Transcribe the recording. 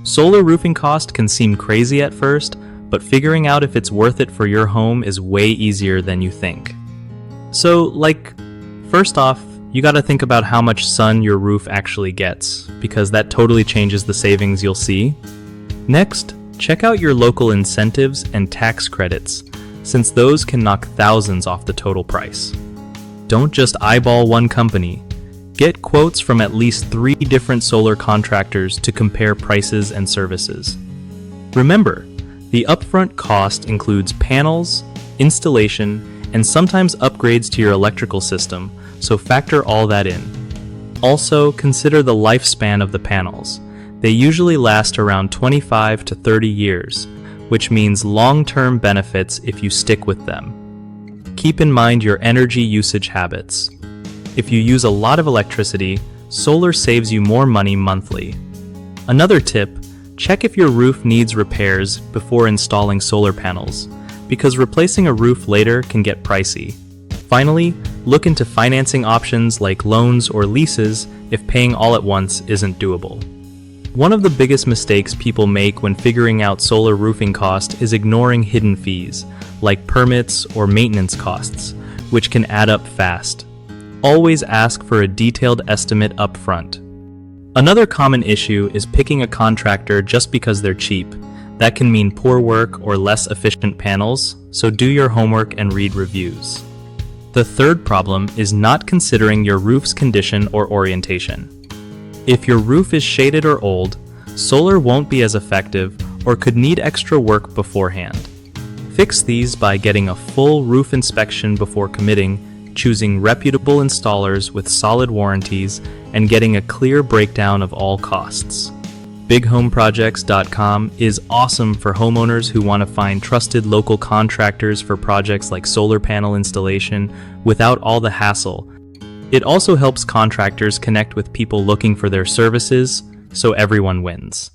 Solar roofing cost can seem crazy at first, but figuring out if it's worth it for your home is way easier than you think. So, first off, you gotta think about how much sun your roof actually gets, because that totally changes the savings you'll see. Next, check out your local incentives and tax credits, since those can knock thousands off the total price. Don't just eyeball one company. Get quotes from at least 3 different solar contractors to compare prices and services. Remember, the upfront cost includes panels, installation, and sometimes upgrades to your electrical system, so factor all that in. Also, consider the lifespan of the panels. They usually last around 25 to 30 years, which means long-term benefits if you stick with them. Keep in mind your energy usage habits. If you use a lot of electricity, solar saves you more money monthly. Another tip, check if your roof needs repairs before installing solar panels, because replacing a roof later can get pricey. Finally, look into financing options like loans or leases if paying all at once isn't doable. One of the biggest mistakes people make when figuring out solar roofing cost is ignoring hidden fees, like permits or maintenance costs, which can add up fast. Always ask for a detailed estimate up front. Another common issue is picking a contractor just because they're cheap. That can mean poor work or less efficient panels, so do your homework and read reviews. The third problem is not considering your roof's condition or orientation. If your roof is shaded or old, solar won't be as effective or could need extra work beforehand. Fix these by getting a full roof inspection before committing, choosing reputable installers with solid warranties, and getting a clear breakdown of all costs. BigHomeProjects.com is awesome for homeowners who want to find trusted local contractors for projects like solar panel installation without all the hassle. It also helps contractors connect with people looking for their services, so everyone wins.